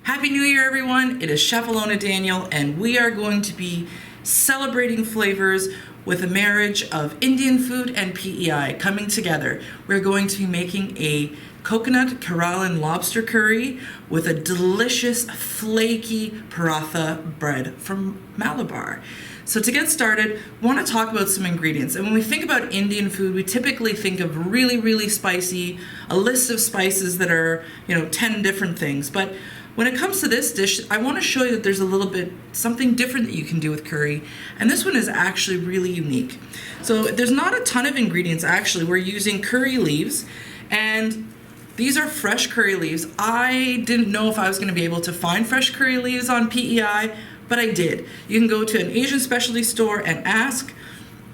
Happy New Year, everyone. It is Chef Ilona Daniel, and we are going to be celebrating flavors with a marriage of Indian food and PEI coming together. We're going to be making a coconut Keralan lobster curry with a delicious flaky paratha bread from Malabar. So to get started, I want to talk about some ingredients. And when we think about Indian food, we typically think of really spicy, a list of spices that are, 10 different things. But when it comes to this dish, I want to show you that there's a little bit something different that you can do with curry. And this one is actually really unique. So there's not a ton of ingredients actually. We're using curry leaves, and these are fresh curry leaves. I didn't know if I was going to be able to find fresh curry leaves on PEI, but I did. You can go to an Asian specialty store and ask,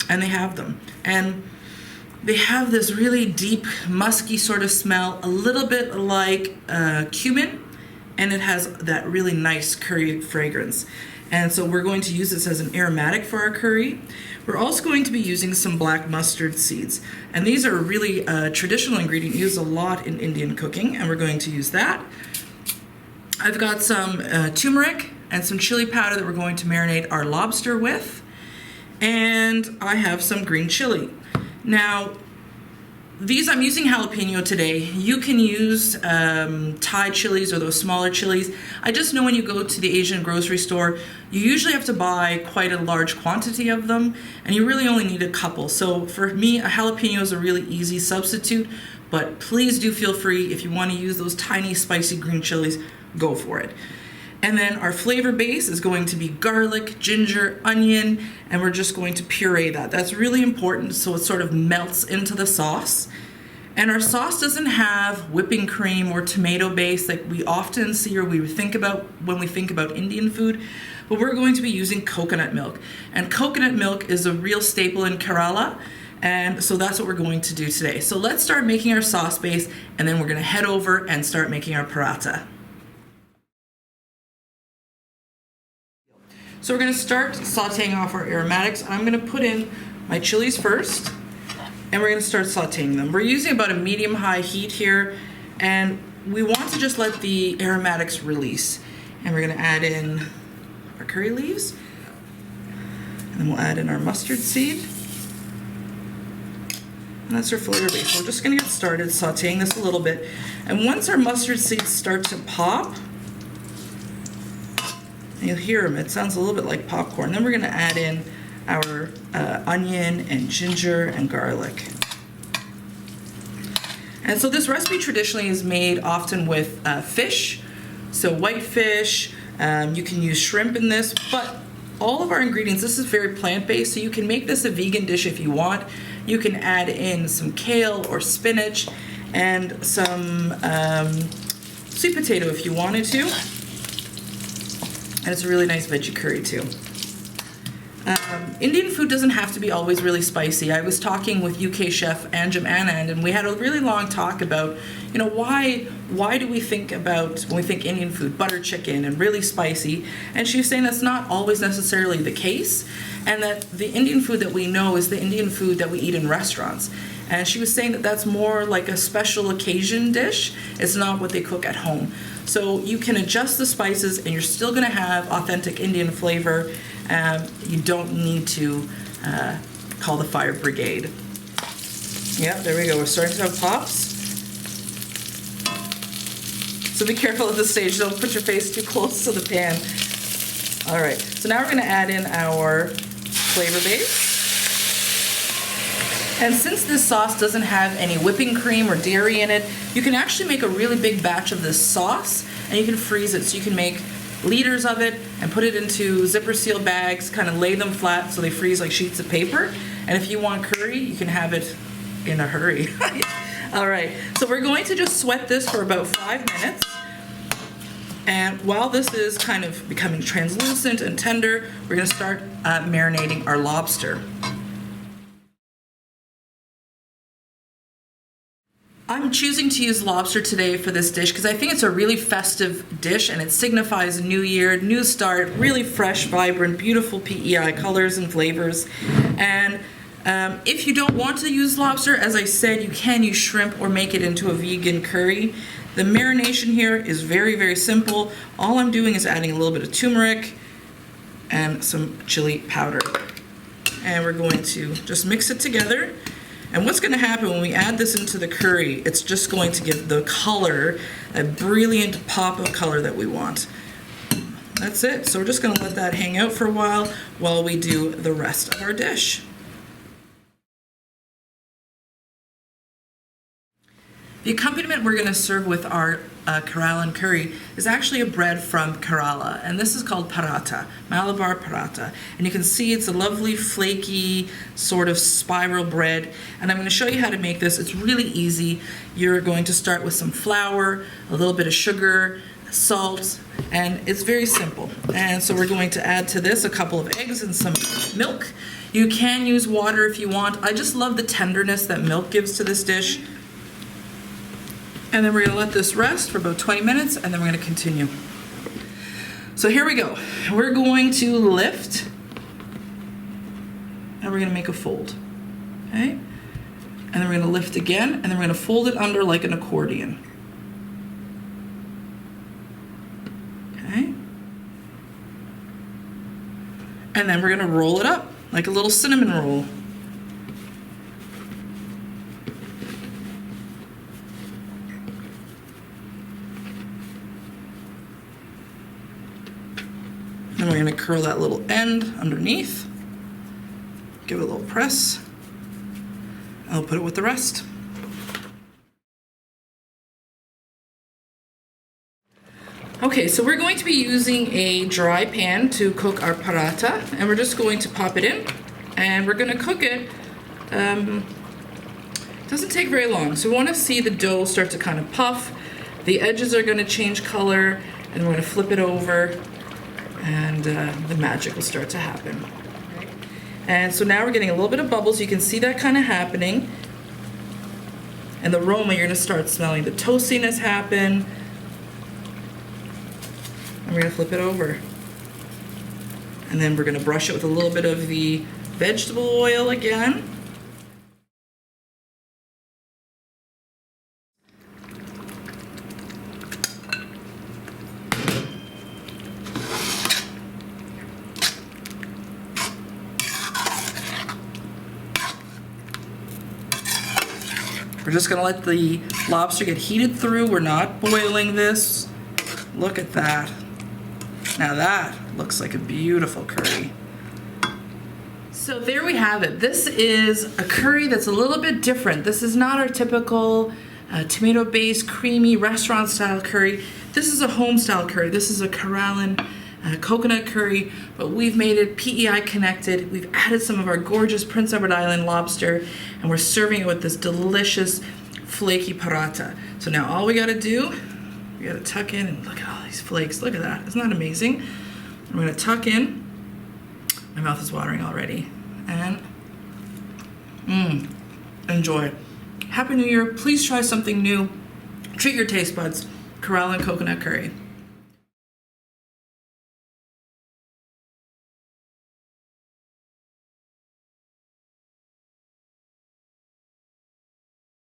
and they have them. And they have this really deep, musky sort of smell, a little bit like cumin, and it has that really nice curry fragrance. And so we're going to use this as an aromatic for our curry. We're also going to be using some black mustard seeds. And these are a really traditional ingredient used a lot in Indian cooking, and we're going to use that. I've got some turmeric and some chili powder that we're going to marinate our lobster with. And I have some green chili. Now, these I'm using jalapeno today. You can use Thai chilies or those smaller chilies. I just know when you go to the Asian grocery store, you usually have to buy quite a large quantity of them, and you really only need a couple. So for me, a jalapeno is a really easy substitute, but please do feel free, if you want to use those tiny spicy green chilies, go for it. And then our flavor base is going to be garlic, ginger, onion, and we're just going to puree that. That's really important so it sort of melts into the sauce. And our sauce doesn't have whipping cream or tomato base like we often see or we think about when we think about Indian food, but we're going to be using coconut milk. And coconut milk is a real staple in Kerala, and so that's what we're going to do today. So let's start making our sauce base, and then we're going to head over and start making our paratha. So we're going to start sauteing off our aromatics. I'm going to put in my chilies first, and we're going to start sauteing them. We're using about a medium-high heat here, and we want to just let the aromatics release. And we're going to add in our curry leaves, and then we'll add in our mustard seed. And that's our flavor base. So we're just going to get started sauteing this a little bit. And once our mustard seeds start to pop, you'll hear them. It sounds a little bit like popcorn. Then we're going to add in our onion and ginger and garlic. And so this recipe traditionally is made often with fish, so white fish. You can use shrimp in this, but all of our ingredients, this is very plant-based, so you can make this a vegan dish if you want. You can add in some kale or spinach and some sweet potato if you wanted to. And it's a really nice veggie curry too. Indian food doesn't have to be always really spicy. I was talking with UK chef Anjum Anand, and we had a really long talk about, why do we think about, when we think Indian food, butter chicken and really spicy? And she was saying that's not always necessarily the case, and that the Indian food that we know is the Indian food that we eat in restaurants. And she was saying that that's more like a special occasion dish. It's not what they cook at home. So you can adjust the spices and you're still going to have authentic Indian flavor. You don't need to call the fire brigade. Yeah, there we go. We're starting to have pops. So be careful at this stage. Don't put your face too close to the pan. All right. So now we're going to add in our flavor base. And since this sauce doesn't have any whipping cream or dairy in it, you can actually make a really big batch of this sauce, and you can freeze it. So you can make liters of it and put it into zipper seal bags, kind of lay them flat so they freeze like sheets of paper. And if you want curry, you can have it in a hurry. All right, so we're going to just sweat this for about 5 minutes. And while this is kind of becoming translucent and tender, we're going to start marinating our lobster. I'm choosing to use lobster today for this dish because I think it's a really festive dish and it signifies a new year, new start, really fresh, vibrant, beautiful PEI colors and flavors. And If you don't want to use lobster, as I said, you can use shrimp or make it into a vegan curry. The marination here is very, very simple. All I'm doing is adding a little bit of turmeric and some chili powder. And we're going to just mix it together. And what's going to happen when we add this into the curry, it's just going to give the color, a brilliant pop of color that we want. That's it. So we're just going to let that hang out for a while we do the rest of our dish. The accompaniment we're going to serve with our Keralan curry is actually a bread from Kerala, and this is called paratha, Malabar paratha. And you can see it's a lovely, flaky, sort of spiral bread. And I'm going to show you how to make this. It's really easy. You're going to start with some flour, a little bit of sugar, salt, and it's very simple. And so we're going to add to this a couple of eggs and some milk. You can use water if you want. I just love the tenderness that milk gives to this dish. And then we're going to let this rest for about 20 minutes, and then we're going to continue. So here we go. We're going to lift, and we're going to make a fold. Okay? And then we're going to lift again, and then we're going to fold it under like an accordion. Okay? And then we're going to roll it up like a little cinnamon roll. And we're going to curl that little end underneath, give it a little press, and I'll put it with the rest. Okay, so we're going to be using a dry pan to cook our paratha, and we're just going to pop it in, and we're going to cook it. It doesn't take very long, so we want to see the dough start to kind of puff. The edges are going to change color, and we're going to flip it over, and the magic will start to happen. And so now we're getting a little bit of bubbles. You can see that kind of happening. And the aroma, you're going to start smelling the toastiness happen. And we're going to flip it over. And then we're going to brush it with a little bit of the vegetable oil again. We're just going to let the lobster get heated through. We're not boiling this. Look at that. Now that looks like a beautiful curry. So there we have it. This is a curry that's a little bit different. This is not our typical tomato-based, creamy, restaurant-style curry. This is a home-style curry. This is a Keralan coconut curry, but we've made it PEI connected. We've added some of our gorgeous Prince Edward Island lobster, and we're serving it with this delicious flaky paratha. So now all we gotta do, we gotta tuck in, and look at all these flakes. Look at that, isn't that amazing? We're gonna tuck in. My mouth is watering already. And enjoy. Happy New Year. Please try something new. Treat your taste buds. Keralan coconut curry.